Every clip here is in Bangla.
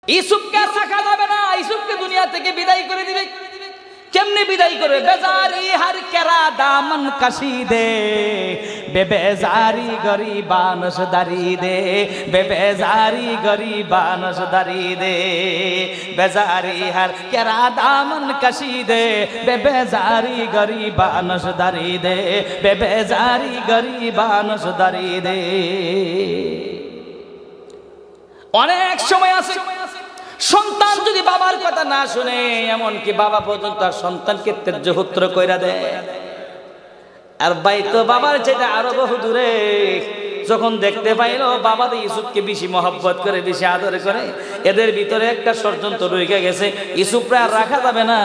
ইউসুফকে রাখা যাবে না, ইউসুফকে দুনিয়া থেকে বিদায় করে দিবে। কেমনে বিদায় করবে? বেজারি হার কেরা দামন কাশি দে, বেবেজারি গরিবানস দারি দে, বেবেজারি গরিবানস দারি দে, বেজারি হার কেরা দামন কাশি দে, বেবেজারি গরিবানস দারি দে, বেবেজারি গরিবানস দারি দে। অনেক সময় আছে সন্তান যদি বাবার কথা না শুনে, এমনকি বাবা পর্যন্ত তার সন্তানকে ত্যায্যপুত্র কইরা দেয়। আর ভাই তো বাবার যেটা আরো বহু দূরে, যখন দেখতে পাইলো বাবা তো ইউসুফকে বেশি মহব্বত করে, বেশি আদর করে, এদের ভিতরে একটা ষড়যন্ত্র রয়ে গেছে, ইউসুফরা আর রাখা যাবে না,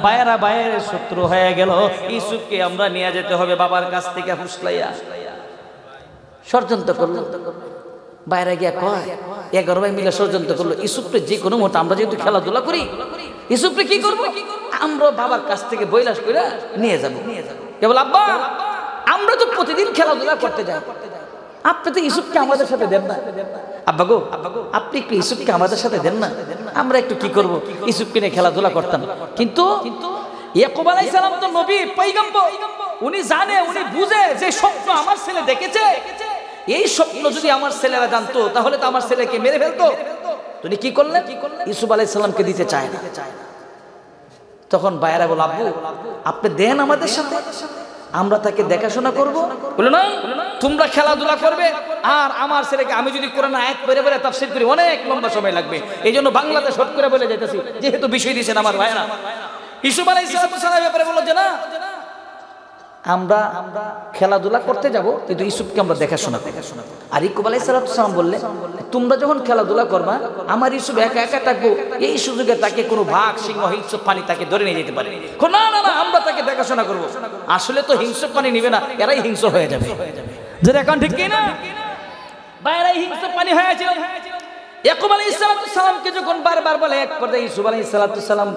ভাইয়েরা ভাইয়ের শত্রু হয়ে গেল, ইউসুফকে আমরা নিয়ে যেতে হবে বাবার কাছ থেকে ফুসলাইয়া। ষড়যন্ত্র করলো, বাইরে গিয়া কয় 11 ভাই মিলে ষড়যন্ত্র করলো, ইউসুফকে যে কোনো মুহূর্তে, আমরা যেহেতু খেলাধুলা করি, ইউসুফকে কি করবো, আমরা বাবার কাছ থেকে বইলাস করে নিয়ে যাবো। কেবল আব্বা, আমরা তো প্রতিদিন খেলাধুলা করতে যাই, আপনি তো ইউসুফকে আমাদের সাথে দেন না। আব্বা গো, আপনি একটু ইউসুফকে আমাদের সাথে দেন না, আমরা একটু কি করবো, ইউসুফকে নিয়ে খেলাধুলা করতাম। কিন্তু ইয়াকুব আলাইহিস সালাম তো নবী, পয়গম্বর, উনি জানে, উনি বুঝে যে স্বপ্ন আমার ছেলে দেখেছে, এই স্বপ্ন যদি আমার ছেলেরা জানতো তাহলে তো আমার ছেলেকে মেরে ফেলতো। তুমি কি করলেন? ইউসুফ আলাইহিস সালামকে দিতে চায় না। তখন ভাইয়েরা বলল, আব্বু আপনি দেন আমাদের সাথে, আমরা তাকে দেখাশোনা করবো। বললো না, তোমরা খেলাধুলা করবে, আর আমার ছেলেকে আমি যদি কোরআন আয়াত পড়ে পড়ে তাফসীর করি অনেক লম্বা সময় লাগবে, এই জন্য বাংলাতে শর্ট করে বলে যেতেছি, যেহেতু বিষয় দিয়েছেন আমার ভাইয়েরা। ইউসুফ আলাইহিস সালামের ব্যাপারে বললো যে না, আমরা খেলাধুলা করতে যাব, কিন্তু ইউসুফকে আমরা দেখাশোনা। আর ইয়াকুব আলাইহিস সালাম বললেন, তোমরা যখন খেলাধুলা করবা, আমার ইউসুফ একা একা থাকবো, এই সুযোগে তাকে কোনো বাঘ, সিংহ, হিংস্র প্রাণী তাকে ধরে নিয়ে যেতে পারে না, না না, আমরা তাকে দেখাশোনা করবো। আসলে তো হিংস্র প্রাণী নিবে না, এরাই হিংস্র হয়ে যাবে, যেটা এখন ঠিক কিনা, বাইরেই হিংস্র প্রাণী হয়েছিল। ইয়াকুব আলাইহিস সালামকে যখন বারবার বলে, এক পর্যায়ে ইউসুফ আলাইহিস সালাম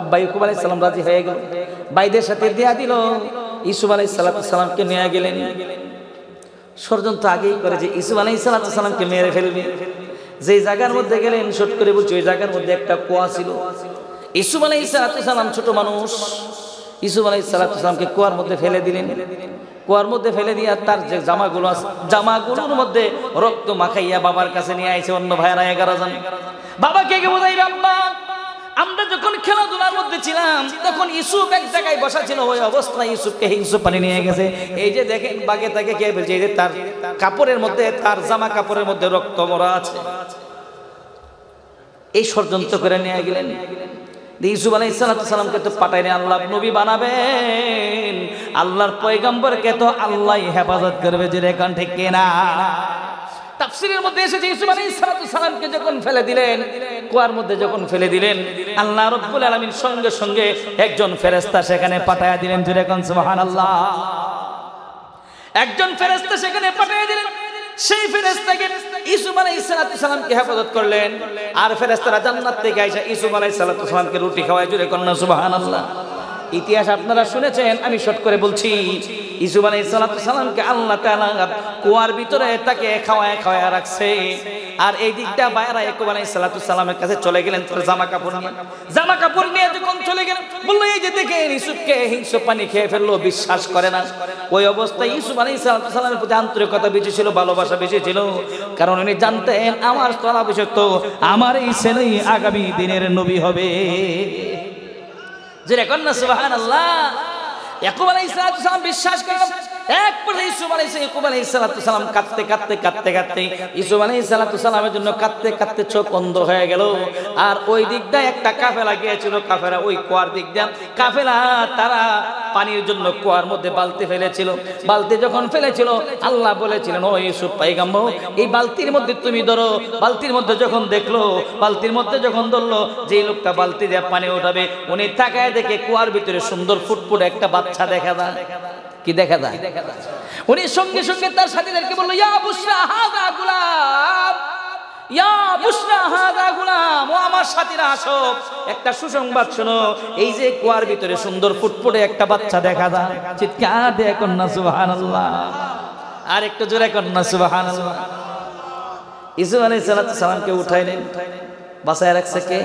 আব্বা ইয়াকুব আলাইহিস সালাম রাজি হয়ে গেল, ভাইদের সাথে দেয়া দিল, ইউসুফ আলাইহিস সালামকে নিয়ে গেলেন। ষড়যন্ত্র আগেই করে যে ইউসুফ আলাইহিস সালামকে মেরে ফেলবে। যে জায়গার মধ্যে গেলেন, শট করে বলছি, ওই জায়গার মধ্যে একটা কুয়া ছিল। ইউসুফ আলাইহিস সালাম ছোট মানুষ, ইউসুফ আলাইহিস সালামকে কুয়ার মধ্যে ফেলে দিলেন। কুয়ার মধ্যে ফেলে দিয়ে তার যে জামাগুলো আছে, জামাগুলোর মধ্যে রক্ত মাখাইয়া বাবার কাছে নিয়ে আইছে অন্য ভাইয়েরা 11 জন। বাবাকে কে বোঝাইবে, আব্বা আমরা যখন খেলাধুলার মধ্যে ছিলাম তখন ইউসুফ এক জায়গায় বসা ছিল, ওই অবস্থায় ইউসুফকে হিংস্র পানি নিয়ে গেছে। এই যে দেখেন বাগে তাকে কে বলছে, এই যে তার কাপড়ের মধ্যে, তার জামা কাপড়ের মধ্যে রক্ত মরা আছে। এই ষড়যন্ত্র করে নিয়ে গেলেন। ইউসুফ আলাইহিস সালামকে তো পাঠাইনি, আল্লাহ নবী বানাবেন, আল্লাহর পয়গম্বরকে তো আল্লাহই হেফাজত করবে, যে রেখন ঠিক কিনা। তাফসীরের মধ্যে এসেছে, ইউসুফ আলাইহিস সালামকে যখন ফেলে দিলেন, কুয়ার মধ্যে যখন ফেলে দিলেন, আল্লাহ রাব্বুল আলামিন সঙ্গে সঙ্গে একজন ফেরেশতা সেখানে পাঠায়া দিলেন, যে রেখন সুবহানাল্লাহ। একজন ফেরেশতা সেখানে পাঠিয়ে দিলেন, সেই ফেরেশতাকে ইউসুফ আলাইহিস সালামকে হেফাজত করলেন। আর ফেরেশতারা জান্নাত থেকে আইসা ইউসুফ আলাইহিস সালামকে রুটি খাওয়ায়, জোরে কন্যা সুবহানাল্লাহ। ইতিহাস আপনারা শুনেছেন, আমি শর্ট করে বলছি। ইউসুফ আলাইহিস সালামকে আল্লাহ তাআলা কুয়ার ভিতরে তাকে খাওয়ায় রাখছে। আর এই দিকটা বাইরা ইয়াকুব আলাইহিস সালামের কাছে চলে গেলেন, তার জামা কাপড় নিয়ে যখন চলে গেলেন, বললো এই যে দেখেন ইউসুফকে হিংস্র পানি খেয়ে ফেললো, বিশ্বাস করে না। ওই অবস্থায় ইউসুফ আলাইহিস সালামের প্রতি আন্তরিকতা বেশি ছিল, ভালোবাসা বেশি ছিল, কারণ উনি জানতেন আমার স্থলাভিষিক্ত আমার এই ছেলেই আগামী দিনের নবী হবে। যে রেখন না সুবহানাল্লাহ। ইয়াকুব আলাইহিস সালাম বিশ্বাস করেন। এক পর্যায়ে ইয়াকুব আলাইহিস সালাম কাঁদতে ইউসুফ আলাইহিস সালামের জন্য কাঁদতে চোখ অন্ধ হয়ে গেল। আর ওই দিক দিয়ে একটা কাফেলা গিয়েছিল, কাফেলা ওই কুয়ার দিক দিয়ে কাফেলা, তারা পানির জন্য কুয়ার মধ্যে বালতি ফেলেছিল। বালতি যখন ফেলেছিল, আল্লাহ বলেছিলেন, ও ইউসুফ পয়গম্বর, এই বালতির মধ্যে তুমি ধরো। বালতির মধ্যে যখন দেখলো, বালতির মধ্যে যখন ধরলো, যে লোকটা বালতি দিয়ে পানি উঠাবে, উনি তাকায় দেখে কুয়ার ভিতরে সুন্দর ফুটফুটে একটা বাচ্চা দেখা যায়। কি দেখা যায়? উনি সঙ্গে সঙ্গে তার সাথীদেরকে বললো, ইয়া বুশরা হাযা গুলাম, ইয়া বুশরা হাযা গুলাম, ও আমার সাথীরা আসো, একটা সুসংবাদ শোনো, এই যে কুয়ার ভিতরে সুন্দর ফুটফুটে একটা বাচ্চা দেখা যায়। চিৎকার দিয়ে কন্যা সুবহানাল্লাহ। আর একটু জোরে কন্যা সুবহানাল্লাহ। ইউসুফ আলাইহিস সালামকে উঠাইলেন, বাঁচায় রাখছে কে?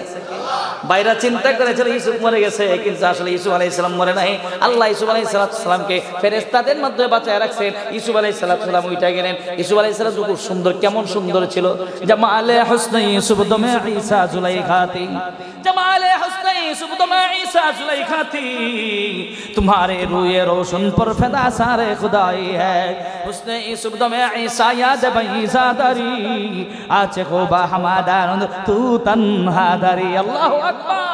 বাইরা চিন্তা করেছিল ইউসুফ মরে গেছে, কিন্তু আসলে ইউসুফ আলাইহিস সালাম মরে নাই। আল্লাহ ইউসুফ আলাইহিস সালামকে ফেরেশতাদের মাধ্যমে বাঁচায় রাখছেন। ইউসুফ আলাইহিস সালাম উঠে গেলেন। ইউসুফ আলাইহিস সালাম খুব সুন্দর, কেমন সুন্দর ছিল! জামালে হুসনে ইউসুফ দমে ঈসা जुलैखाती, जमाले हुस्ने यूसुफ दमे ईसा जुलैखाती, तुम्हारे रूए रोशन पर फिदा सारे खुदाई है। हुस्ने यूसुफ दमे ईसा याद बईसा दरी, आचे खोबा हमादार तू तन्हा दरी। अल्लाहु আকবার।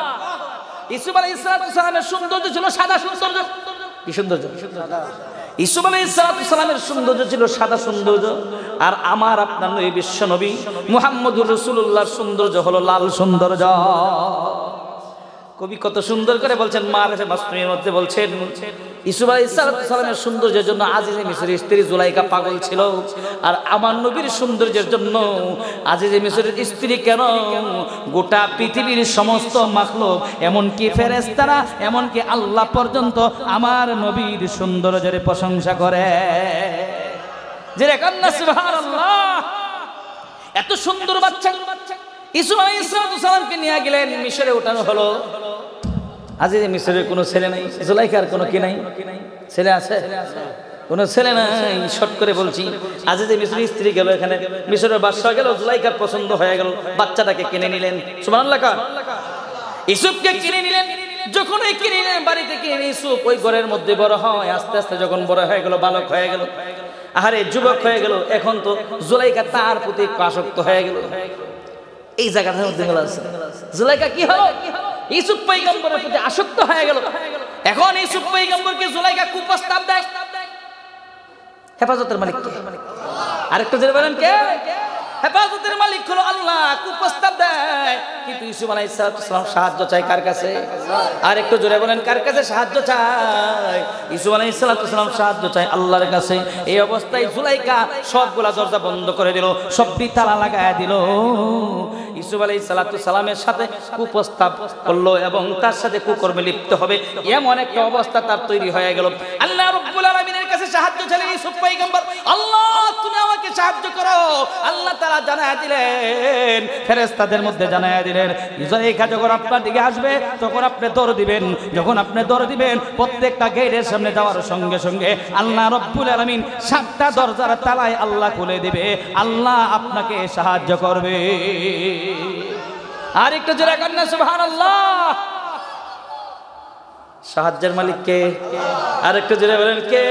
ইউসুফ আলাইহিস সালামের সৌন্দর্য ছিল সাদা সৌন্দর্য। কি সৌন্দর্য? ইউসুফ আলাইহিস সালামের সৌন্দর্য ছিল সাদা সৌন্দর্য, আর আমার আপনার নবী বিশ্ব নবী মুহাম্মদুর রাসূলুল্লাহর সৌন্দর্য হলো লাল সৌন্দর্য। কবি কত সুন্দর করে বলছেন, মারফে মাসনুনের মধ্যে বলছেন ইউসুফ আলাইহিস সালামের সৌন্দর্যের জন্য আজিজে মিসরের স্ত্রী জুলাইখা পাগল ছিল, আর আমার নবীর সৌন্দর্যের জন্য আজিজে মিসরের স্ত্রী কেন, গোটা পৃথিবীর সমস্ত মাখলুক, এমনকি ফেরেশতারা, এমনকি আল্লাহ পর্যন্ত আমার নবীর সৌন্দর্যের প্রশংসা করে। যে কান্না সুবহানাল্লাহ! এত সুন্দর বাচ্চা ইউসুফ আলাইহিস সালামকে নিয়ে গেলেন, মিশরে ওঠানো হলো। আজিজে মিসরের কোনো ছেলে নাই, জুলাইখার কোনো কি নাই, ছেলে আছে? কোনো ছেলে নাই। শর্ট করে বলছি, আজিজে মিসরের স্ত্রী গেল, এখানে মিশরের বাদশা গেল, জুলাইখার পছন্দ হয়ে গেল, বাচ্চাটাকে কিনে নিলেন। সুবহানাল্লাহ। ইউসুফকে কিনে নিলেন। যখন ওই কিনে নিলেন, বাড়িতে কিনে ইউসুফ ওই ঘরের মধ্যে বড় হয়। আস্তে আস্তে যখন বড় হয়ে গেল, বালক হয়ে গেল, আহারে যুবক হয়ে গেল, এখন তো জুলাইখা তার প্রতি আসক্ত হয়ে গেল। এই জায়গাটার মধ্যে জুলাইখা কি হলো? ইউসুফ পয়গম্বরের প্রতি আসক্ত হয়ে গেল। এখন ইউসুফ পয়গম্বরকে জুলাইখা কুপ্রস্তাব দেয়। হেফাজতের মালিক কে? আরেকটু জেনে বলেন কে? হেফাজতের মালিক হলো আল্লাহ। কুপ্রস্তাব দেয়, কিন্তু ইউসুফ আলাইহিস সালাম সাহায্য চায় কার কাছে? আর একটু জোরে বলেন, কার কাছে সাহায্য চায়? ইউসুফ আলাইহিস সালাম সাহায্য চায় আল্লাহর কাছে। এই অবস্থায় জুলাইখা সবগুলা দরজা বন্ধ করে দিল, সবটি তালা লাগায় দিল। ইউসুফ আলাইহিস সালামের সাথে কুপ্রস্তাব করলো এবং তার সাথে কুকর্মে লিপ্ত হবে, এমন একটা অবস্থা তার তৈরি হয়ে গেল। আল্লাহ রাব্বুল আলামিনের কাছে সাহায্য চাইলেন ইউসুফ পয়গম্বর, আল্লাহ তুমি আমাকে সাহায্য করো। আল্লাহ তাআলা জানায়া দিলেন, ফেরেশতাদের মধ্যে জানায়া দিলেন, জুলাইখা যখন আপনার দিকে আসবে তখন আপনি দৌড় দিবেন। যখন আপনি দৌড় দিবেন, প্রত্যেকটা গেটের সামনে যাওয়ার সঙ্গে সঙ্গে আল্লাহ রাব্বুল আলামিন 7টা দরজার তালায় আল্লাহ খুলে দিবে, আল্লাহ আপনাকে সাহায্য করবে। আর একটু জোরে কান্না সুবহানাল্লাহ। সাহায্যের মালিক কে? আর একটু জোরে বলেন কে?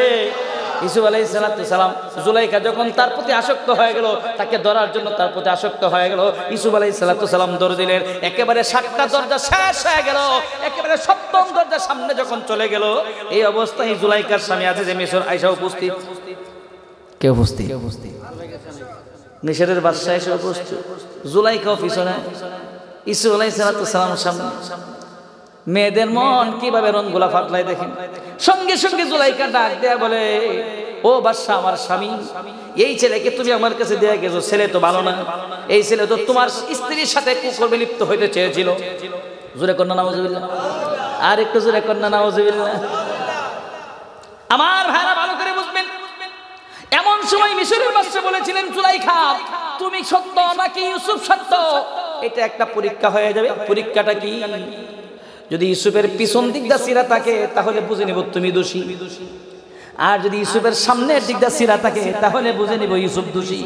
ইউসুফ আলাইহিস সালাম। জুলাইখা যখন তার প্রতি আসক্ত হয়ে গেল, তাকে ধরার জন্য তার প্রতি আসক্ত হয়ে গেল, ইউসুফ আলাইহিস সালাম দৌড় দিলেন। একেবারে 7টা দরজা শেষ হয়ে গেল, একেবারে 7ম দরজার সামনে যখন চলে গেল, এই অবস্থায় জুলাইখার স্বামী আজিজে মিসর আয়েশা উপস্থিত। কে উপস্থিত? মিশরের বাদশা এসে উপস্থিত, জুলাইখাও পিছনে, ইউসুফ আলাইহিস সালামের সামনে। মেয়েদের মন কিভাবে রঙগুলা ফাটলায় দেখেন। সঙ্গে সঙ্গে জুলাইখা ডাক দেয়া বলে, ও বাদশা, আমার স্বামী, এই ছেলেকে তুমি আমার কাছে দেয়া গেছো, ছেলে তো ভালো না, এই ছেলে তো তোমার স্ত্রীর সাথে কুকর্মে লিপ্ত হইতে চেয়েছিল। জোরে কন্যা নাউজুবিল্লাহ। আর একটু জোরে কন্যা নাউজুবিল্লাহ। আমার ভাইরা ভালো করে বুঝবেন, এমন সময় মিশরের বাদশা বলেছিলেন, জুলাইখা তুমি সত্য নাকি ইউসুফ সত্য, এটা একটা পরীক্ষা হয়ে যাবে। পরীক্ষাটা কি? যদি ইউসুফের পিছন দিকটা সিরা থাকে তাহলে বুঝে নিব তুমি দোষী, আর যদি ইউসুফের সামনের দিকটা সিরা থাকে তাহলে বুঝে নিব ইউসুফ দোষী।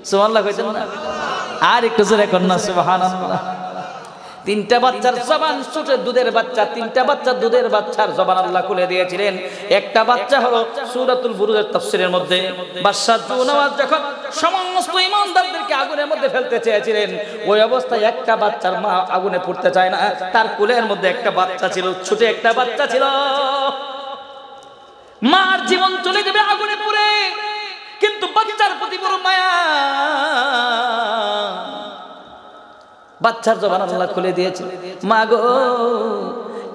সুবহানাল্লাহ কইতেন না? আর একটু জোরে কন্যা সুবহানাল্লাহ। 3টা বাচ্চার জবান, ছোট দুধের বাচ্চা, 3টা বাচ্চা দুধের বাচ্চার জবান আল্লাহ খুলে দিয়েছিলেন। একটা বাচ্চা হলো সূরাতুল বুরুজের তাফসীরের মধ্যে, বাদশা জুনওয়াজ যখন সমস্ত ঈমানদারদেরকে আগুনের মধ্যে ফেলতে চেয়েছিলেন, ওই অবস্থায় একটা বাচ্চার মা আগুনে পড়তে চায় না, তার কোলের মধ্যে একটা বাচ্চা ছিল, ছোট একটা বাচ্চা ছিল। মার জীবন চলে যাবে আগুনে পুড়ে, কিন্তু বাচ্চার প্রতি বড় মায়া। বাচ্চার জবান আল্লাহ খুলে দিয়েছে, মা গো,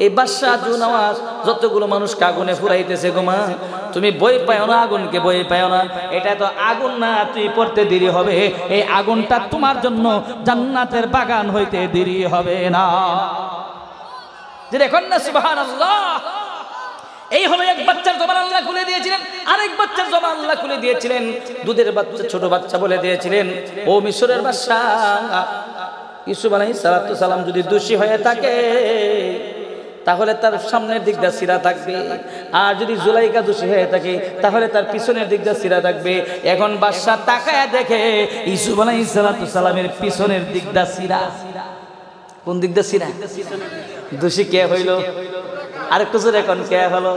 এই বাদশা জুনওয়াজ যতগুলো মানুষকে আগুনে ফুরাইতেছে গো মা, তুমি বই পাও না, আগুনকে বই পাও না। এটা তো আগুন না, তুই পড়তে দেরি হবে, এই আগুনটা তোমার জন্য জান্নাতের বাগান হইতে দেরি হবে না। যে দেখুন না সুবহানাল্লাহ। এই হলো এক বাচ্চার জবান আল্লাহ খুলে দিয়েছিলেন। আরেক বাচ্চার জবান আল্লাহ খুলে দিয়েছিলেন, দুধের বাচ্চা, ছোট বাচ্চা বলে দিয়েছিলেন, ও মিশরের বাদশা, ইউসুফ আলাইহিস সালাম যদি দোষী হয়ে থাকে তাহলে তার সামনের দিকটা সিরা থাকবে, আর যদি জুলাইখা দোষী হয়ে থাকে তাহলে তার পিছনের দিকটা সিরা থাকবে। এখন বাদশা তাকায় দেখে ইউসুফ আলাইহিস সালামের পিছনের দিকটা সিরা। কোন দিকটা সিরা? দোষী কে হইল? আরেকটু জোরে এখন কে হলো?